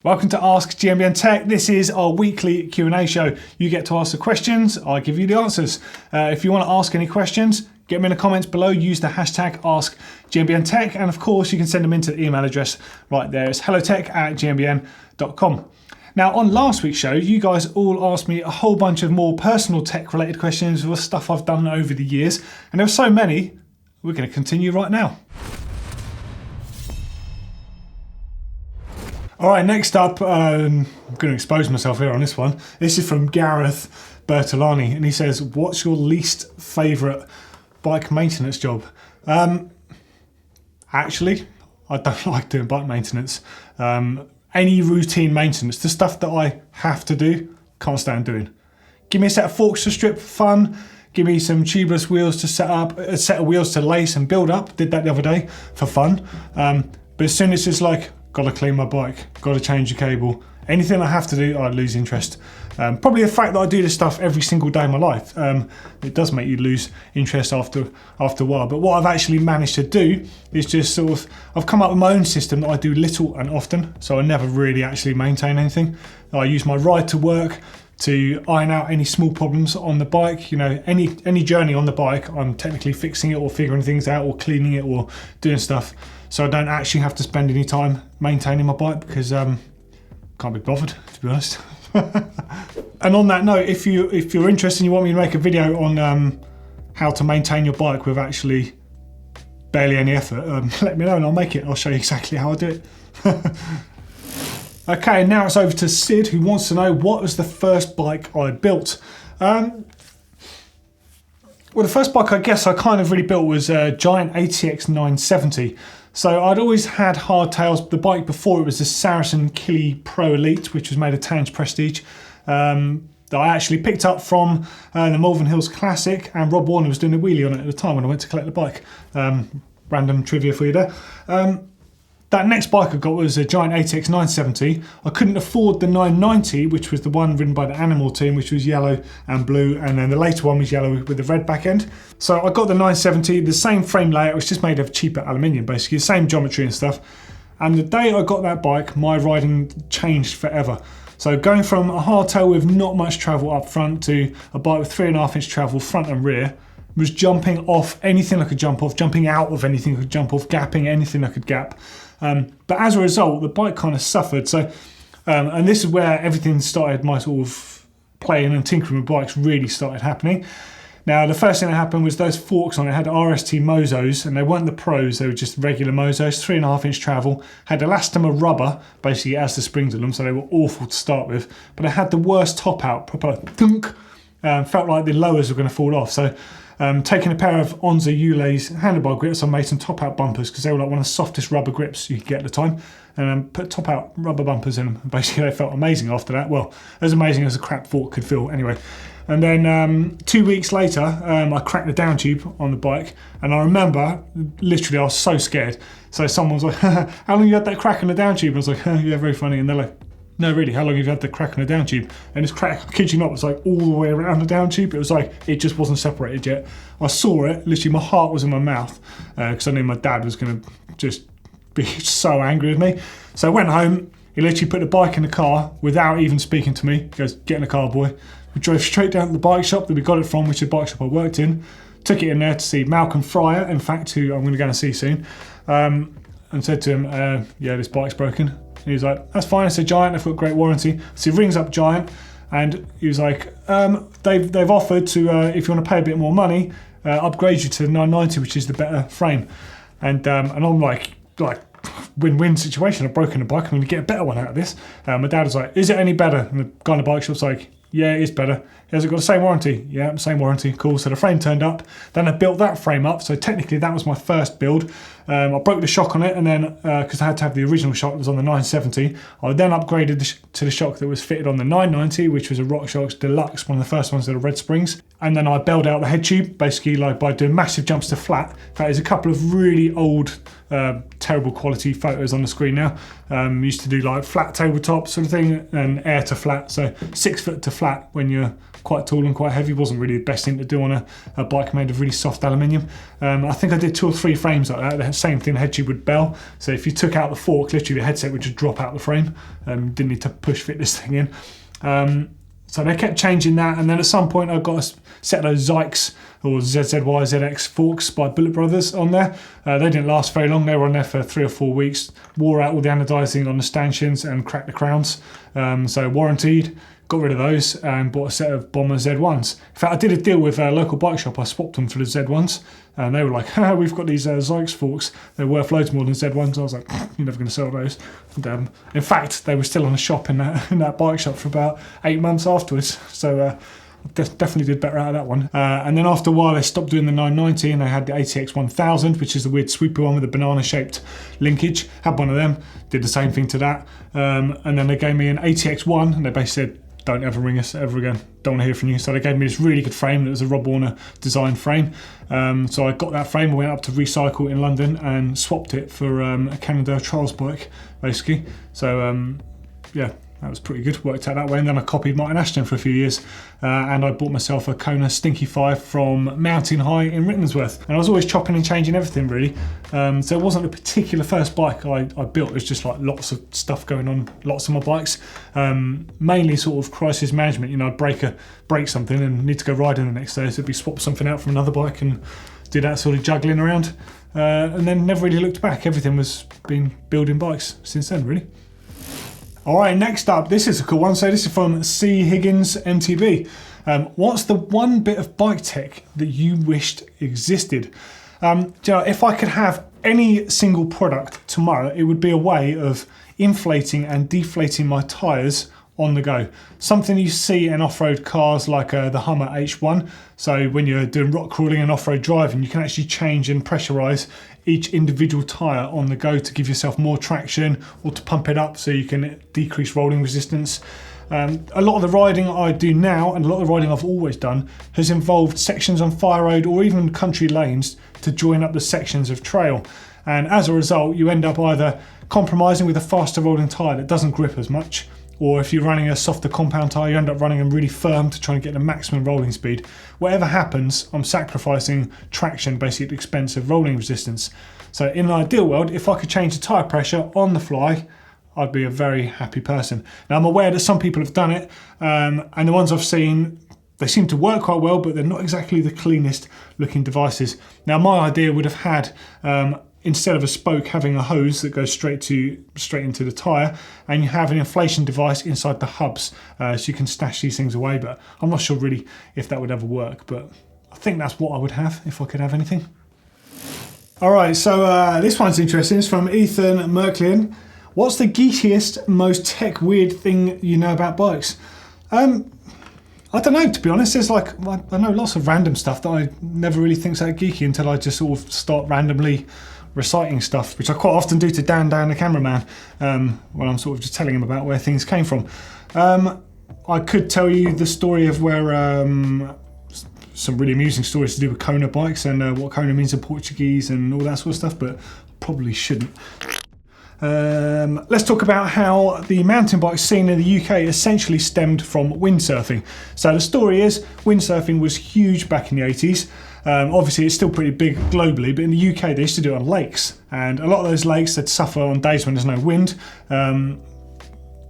Welcome to Ask GMBN Tech. This is our weekly Q&A show. You get to ask the questions, I give you the answers. If you want to ask any questions, get them in the comments below. Use the hashtag Ask GMBN Tech, and of course you can send them into the email address right there. It's hellotech@gmbn.com. Now, on last week's show, you guys all asked me a whole bunch of more personal tech related questions with stuff I've done over the years, and there were so many, we're going to continue right now. All right, next up, I'm going to expose myself here on this one. This is from Gareth Bertolani, and he says, what's your least favourite bike maintenance job? Actually, I don't like doing bike maintenance. Any routine maintenance, the stuff that I have to do, can't stand doing. Give me a set of forks to strip for fun. Give me some tubeless wheels to set up, a set of wheels to lace and build up. Did that the other day for fun. But as soon as it's like, got to clean my bike, got to change the cable, anything I have to do, I lose interest. Probably the fact that I do this stuff every single day of my life, it does make you lose interest after a while. But what I've actually managed to do is just sort of, I've come up with my own system that I do little and often, so I never really actually maintain anything. I use my ride to work to iron out any small problems on the bike. You know, any journey on the bike, I'm technically fixing it or figuring things out or cleaning it or doing stuff. So I don't actually have to spend any time maintaining my bike because can't be bothered, to be honest. And on that note, if you're interested and you want me to make a video on how to maintain your bike with actually barely any effort, let me know and I'll make it. I'll show you exactly how I do it. Okay, now it's over to Sid, who wants to know what was the first bike I built. Well, the first bike I guess I kind of really built was a Giant ATX 970. So I'd always had hardtails. The bike before it was the Saracen Killy Pro Elite, which was made of Tange Prestige, that I actually picked up from the Malvern Hills Classic, and Rob Warner was doing a wheelie on it at the time when I went to collect the bike. Random trivia for you there. That next bike I got was a Giant ATX 970. I couldn't afford the 990, which was the one ridden by the Animal team, which was yellow and blue, and then the later one was yellow with the red back end. So I got the 970, the same frame layout, it was just made of cheaper aluminium, basically, the same geometry and stuff. And the day I got that bike, my riding changed forever. So going from a hardtail with not much travel up front to a bike with 3.5 inch travel front and rear, was jumping off anything I could jump off, jumping out of anything I could jump off, gapping anything I could gap. But as a result, the bike kind of suffered. So, and this is where everything started, my sort of playing and tinkering with bikes really started happening. Now, the first thing that happened was those forks on it had RST Mozos, and they weren't the pros, they were just regular Mozos, 3.5 inch travel, had elastomer rubber, basically as the springs on them, so they were awful to start with. But they had the worst top out, proper thunk, felt like the lowers were going to fall off. So, taking a pair of Onza Ule's handlebar grips, I made some top out bumpers because they were like one of the softest rubber grips you could get at the time, and put top out rubber bumpers in them. Basically, they felt amazing after that. Well, as amazing as a crap fork could feel anyway. And then 2 weeks later, I cracked the down tube on the bike, and I remember literally I was so scared. So someone was like, "How long have you had that crack in the down tube?" And I was like, "Yeah, very funny." And they're like, "No, really, how long have you had the crack in the down tube?" And this crack, I kid you not, was like all the way around the down tube. It was like, it just wasn't separated yet. I saw it, literally my heart was in my mouth, because I knew my dad was going to just be so angry with me. So I went home, he literally put the bike in the car without even speaking to me. He goes, "Get in the car, boy." We drove straight down to the bike shop that we got it from, which is the bike shop I worked in. Took it in there to see Malcolm Fryer, in fact, who I'm going to go and see soon, and said to him, "Yeah, this bike's broken." And he was like, "That's fine, it's a Giant, I've got great warranty." So he rings up Giant, and he was like, they've offered to, if you want to pay a bit more money, upgrade you to the 990, which is the better frame. And I'm like win-win situation. I've broken the bike, I'm going to get a better one out of this. My dad was like, "Is it any better?" And the guy in the bike shop's like, "Yeah, it is better." Has it got the same warranty? Yeah, same warranty. Cool. So the frame turned up. Then I built that frame up. So technically that was my first build. I broke the shock on it, and then because I had to have the original shock that was on the 970, I then upgraded to the shock that was fitted on the 990, which was a RockShox Deluxe, one of the first ones that are red springs. And then I bailed out the head tube, basically like by doing massive jumps to flat. That is a couple of really old, terrible quality photos on the screen now. Used to do like flat tabletop sort of thing and air to flat. So 6 foot to flat when you're quite tall and quite heavy wasn't really the best thing to do on a bike made of really soft aluminium. I think I did 2 or 3 frames like that. same thing, head tube would bell. So if you took out the fork, literally the headset would just drop out the frame. Didn't need to push fit this thing in. So they kept changing that, and then at some point I got a set of those Zykes or ZZY, ZX forks by Bullet Brothers on there. They didn't last very long. They were on there for 3 or 4 weeks. Wore out all the anodizing on the stanchions and cracked the crowns. So warranted, got rid of those and bought a set of Bomber Z1s. In fact, I did a deal with a local bike shop. I swapped them for the Z1s, and they were like, we've got these Zykes forks. They're worth loads more than Z1s. I was like, you're never going to sell those. And, in fact, they were still on the shop in that bike shop for about 8 months afterwards. So definitely did better out of that one. And then after a while, they stopped doing the 990 and they had the ATX 1000, which is the weird sweeper one with the banana-shaped linkage. Had one of them, did the same thing to that. And then they gave me an ATX 1, and they basically said, don't ever ring us ever again. Don't want to hear from you. So they gave me this really good frame. It was a Rob Warner design frame. So I got that frame. I went up to Recycle in London and swapped it for a Cannondale Trials bike, basically. So yeah, that was pretty good. Worked out that way. And then I copied Martin Ashton for a few years. And I bought myself a Kona Stinky 5 from Mountain High in Rittmansworth. And I was always chopping and changing everything, really. So it wasn't a particular first bike I built. It was just like lots of stuff going on, lots of my bikes. Mainly sort of crisis management. You know, I'd break something and need to go riding the next day. So it'd be swap something out from another bike and do that sort of juggling around. And then never really looked back. Everything was been building bikes since then, really. All right, next up, this is a cool one. So this is from C. Higgins MTB. What's the one bit of bike tech that you wished existed? If I could have any single product tomorrow, it would be a way of inflating and deflating my tyres on the go. Something you see in off-road cars like the Hummer H1. So when you're doing rock crawling and off-road driving, you can actually change and pressurise each individual tyre on the go to give yourself more traction or to pump it up so you can decrease rolling resistance. A lot of the riding I do now, and a lot of the riding I've always done, has involved sections on fire road or even country lanes to join up the sections of trail. And as a result, you end up either compromising with a faster rolling tyre that doesn't grip as much, or if you're running a softer compound tyre, you end up running them really firm to try and get the maximum rolling speed. Whatever happens, I'm sacrificing traction basically at the expense of rolling resistance. So in an ideal world, if I could change the tyre pressure on the fly, I'd be a very happy person. Now I'm aware that some people have done it, and the ones I've seen, they seem to work quite well, but they're not exactly the cleanest looking devices. Now my idea would have had, instead of a spoke, having a hose that goes straight into the tyre, and you have an inflation device inside the hubs, so you can stash these things away. But I'm not sure really if that would ever work, but I think that's what I would have if I could have anything. All right, so this one's interesting. It's from Ethan Merklian. What's the geekiest, most tech weird thing you know about bikes? I don't know, to be honest. There's I know lots of random stuff that I never really think's that geeky until I just sort of start randomly reciting stuff, which I quite often do to Dan, the cameraman, when I'm sort of just telling him about where things came from. I could tell you the story of where some really amusing stories to do with Kona bikes and what Kona means in Portuguese and all that sort of stuff, but probably shouldn't. Let's talk about how the mountain bike scene in the UK essentially stemmed from windsurfing. So the story is, windsurfing was huge back in the 80s. Obviously it's still pretty big globally, but in the UK they used to do it on lakes, and a lot of those lakes that suffer on days when there's no wind.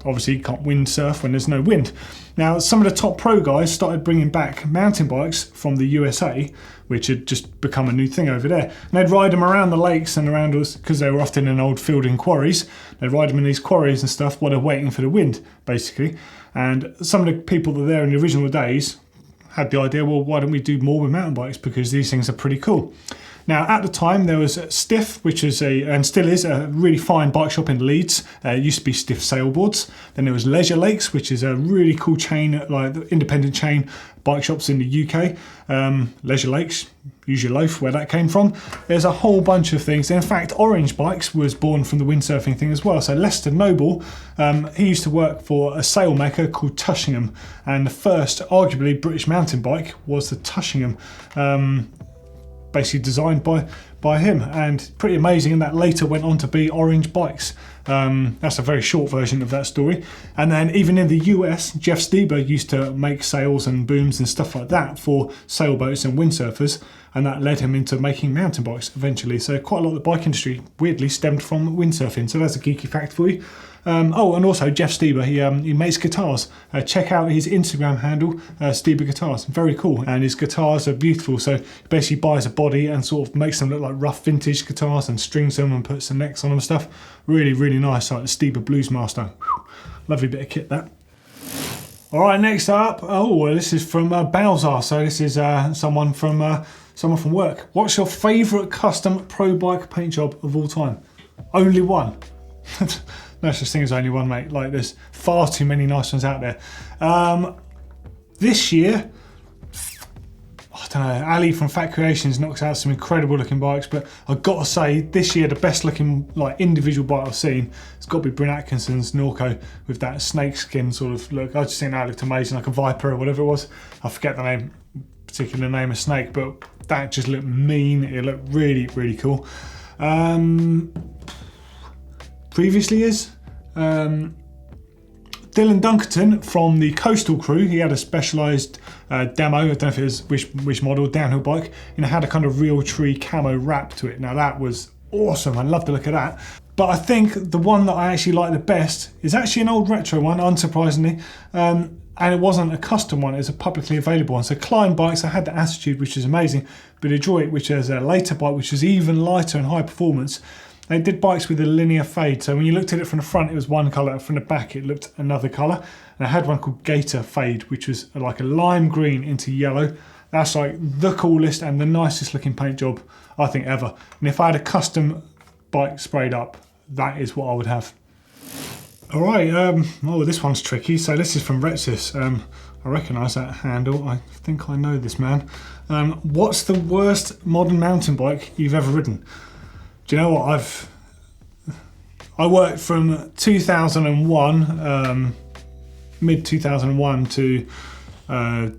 Obviously you can't windsurf when there's no wind. Now some of the top pro guys started bringing back mountain bikes from the USA, which had just become a new thing over there. And they'd ride them around the lakes and around us, because they were often in old field and quarries. They'd ride them in these quarries and stuff while they're waiting for the wind, basically. And some of the people that were there in the original days had the idea, well, why don't we do more with mountain bikes, because these things are pretty cool. Now, at the time, there was Stiff, which is and still is, a really fine bike shop in Leeds. It used to be Stiff Sailboards. Then there was Leisure Lakes, which is a really cool chain, like the independent chain bike shops in the UK. Leisure Lakes, use your loaf, where that came from. There's a whole bunch of things. In fact, Orange Bikes was born from the windsurfing thing as well. So Lester Noble, he used to work for a sailmaker called Tushingham. And the first, arguably, British mountain bike was the Tushingham. basically designed by him, and pretty amazing. And that later went on to be orange bikes. That's a very short version of that story. And then even in the US, Jeff Stieber used to make sails and booms and stuff like that for sailboats and windsurfers, and that led him into making mountain bikes eventually. So quite a lot of the bike industry weirdly stemmed from windsurfing. So that's a geeky fact for you. Oh, and also Jeff Stieber, he makes guitars. Check out his Instagram handle, Stieber Guitars. Very cool, and his guitars are beautiful. So he basically buys a body and sort of makes them look like rough vintage guitars and strings them and puts some necks on them and stuff. Really, really nice, like the Stieber Bluesmaster. Lovely bit of kit, that. All right, next up, oh, this is from Bowser. So this is someone from work. What's your favourite custom pro bike paint job of all time? Only one. No such thing as only one, mate. Like, there's far too many nice ones out there. This year, I don't know, Ali from Fat Creations knocks out some incredible looking bikes, but I've got to say, this year the best looking like individual bike I've seen, it's got to be Bryn Atkinson's Norco with that snakeskin sort of look. I just think that looked amazing, like a Viper or whatever it was. I forget the particular name of snake, but that just looked mean. It looked really, really cool. Previously is Dylan Dunkerton from the Coastal crew. He had a specialised demo, I don't know if it was which model, downhill bike, and it had a kind of real tree camo wrap to it. Now that was awesome, I love the look of that. But I think the one that I actually like the best is actually an old retro one, unsurprisingly. And it wasn't a custom one, it was a publicly available one. So Klein bikes, I had the Attitude, which is amazing, but Adroit, which is a later bike, which was even lighter and high performance. They did bikes with a linear fade, so when you looked at it from the front, it was one colour, from the back, it looked another colour. And I had one called Gator Fade, which was like a lime green into yellow. That's like the coolest and the nicest looking paint job, I think, ever. And if I had a custom bike sprayed up, that is what I would have. All right, oh, this one's tricky. So this is from Retsis. I recognise that handle. I think I know this man. What's the worst modern mountain bike you've ever ridden? Do you know what, I worked from 2001, mid 2001 to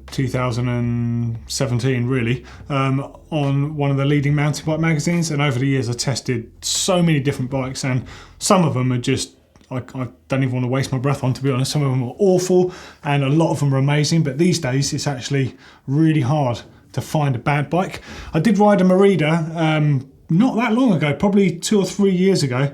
2017 really, on one of the leading mountain bike magazines, and over the years I tested so many different bikes, and some of them are just, I don't even want to waste my breath on, to be honest. Some of them are awful and a lot of them are amazing, but these days it's actually really hard to find a bad bike. I did ride a Merida not that long ago, probably 2 or 3 years ago,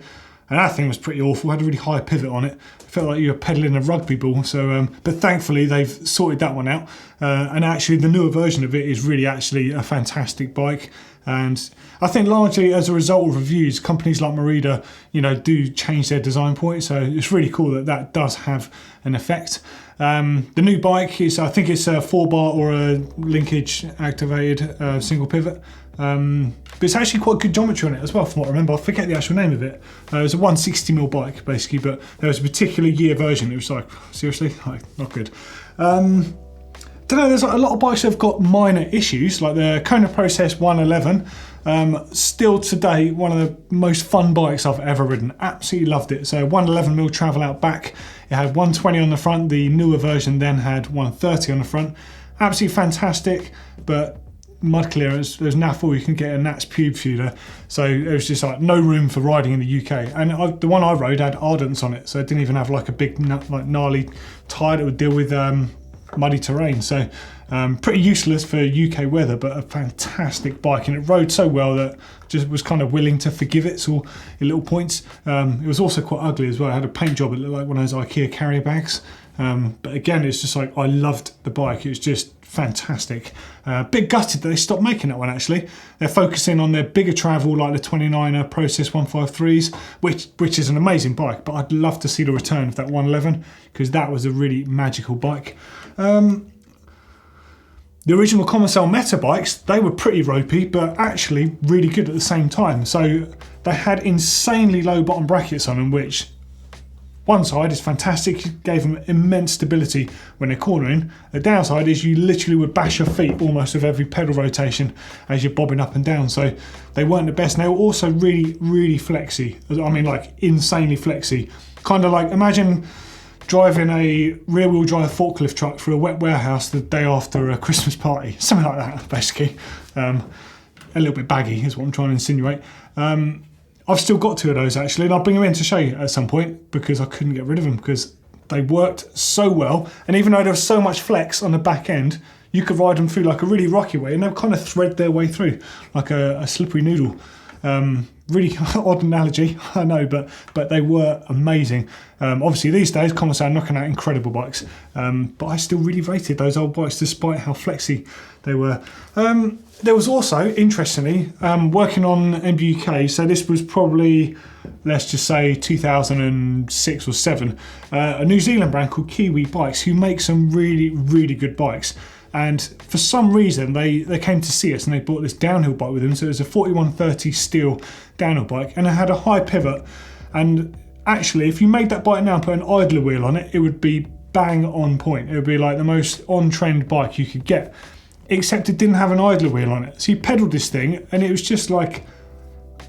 and that thing was pretty awful. It had a really high pivot on it. It felt like you were pedaling a rugby ball. So, but thankfully they've sorted that one out. And actually the newer version of it is really actually a fantastic bike. And I think largely as a result of reviews, companies like Merida, do change their design point. So it's really cool that that does have an effect. The new bike is, I think it's a 4-bar or a linkage activated single pivot. But it's actually quite good geometry on it as well, from what I remember. I forget the actual name of it. It was a 160mm bike, basically, but there was a particular year version. It was like, seriously? Like, not good. Don't know, there's like a lot of bikes that have got minor issues, like the Kona Process 111. Still today, one of the most fun bikes I've ever ridden. Absolutely loved it. So 111mm travel out back. It had 120 on the front. The newer version then had 130 on the front. Absolutely fantastic, but mud clearance. There's NAF, you can get a Nats pube feeder, so it was just like no room for riding in the UK. And the one I rode had Ardents on it, so it didn't even have like a big like gnarly tyre that would deal with muddy terrain. So pretty useless for UK weather, but a fantastic bike, and it rode so well that just was kind of willing to forgive it so in little points. It was also quite ugly as well. It had a paint job that looked like one of those IKEA carrier bags. But again, it's just like, I loved the bike. It was just fantastic. Bit gutted that they stopped making that one, actually. They're focusing on their bigger travel, like the 29er Process 153s, which is an amazing bike, but I'd love to see the return of that 111, because that was a really magical bike. The original Commercell Meta bikes, they were pretty ropey, but actually really good at the same time. So they had insanely low bottom brackets on them, which one side is fantastic, it gave them immense stability when they're cornering. The downside is you literally would bash your feet almost with every pedal rotation as you're bobbing up and down. So they weren't the best. And they were also really, really flexy. I mean, like insanely flexy. Kind of like, imagine driving a rear-wheel drive forklift truck through a wet warehouse the day after a Christmas party. Something like that, basically. a little bit baggy is what I'm trying to insinuate. I've still got 2 of those actually, and I'll bring them in to show you at some point because I couldn't get rid of them because they worked so well. And even though there was so much flex on the back end, you could ride them through like a really rocky way and they'll kind of thread their way through like a slippery noodle. Really odd analogy, I know, but they were amazing. Obviously these days, Commons are knocking out incredible bikes, but I still really rated those old bikes despite how flexy they were. There was also, interestingly, working on MBUK, so this was probably, let's just say 2006 or 7, a New Zealand brand called Kiwi Bikes who make some really, really good bikes. And for some reason, they came to see us and they bought this downhill bike with them. So it was a 4130 steel downhill bike and it had a high pivot. And actually, if you made that bike now and put an idler wheel on it, it would be bang on point. It would be like the most on-trend bike you could get, except it didn't have an idler wheel on it. So you pedalled this thing and it was just like,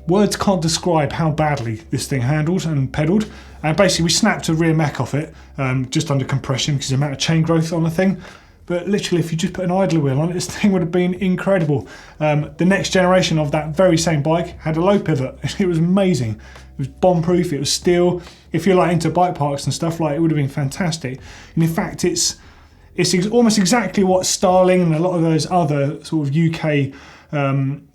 words can't describe how badly this thing handled and pedalled. And basically we snapped a rear mech off it, just under compression because of the amount of chain growth on the thing. But literally, if you just put an idler wheel on it, this thing would have been incredible. The next generation of that very same bike had a low pivot. It was amazing. It was bomb-proof, it was steel. If you're like into bike parks and stuff, like it would have been fantastic. And in fact, it's almost exactly what Starling and a lot of those other sort of UK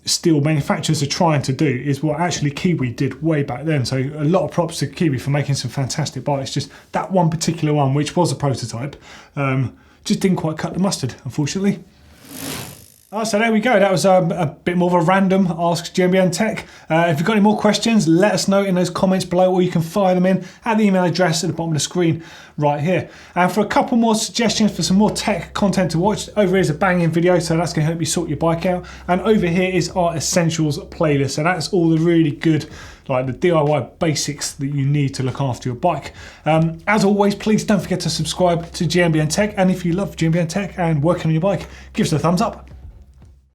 steel manufacturers are trying to do, is what actually Kiwi did way back then. So a lot of props to Kiwi for making some fantastic bikes. Just that one particular one, which was a prototype, just didn't quite cut the mustard, unfortunately. So there we go. That was a bit more of a random Ask GMBN Tech. If you've got any more questions, let us know in those comments below, or you can fire them in at the email address at the bottom of the screen right here. And for a couple more suggestions for some more tech content to watch, over here is a banging video, so that's going to help you sort your bike out. And over here is our essentials playlist, so that's all the really good, like the DIY basics that you need to look after your bike. As always, please don't forget to subscribe to GMBN Tech, and if you love GMBN Tech and working on your bike, give us a thumbs up.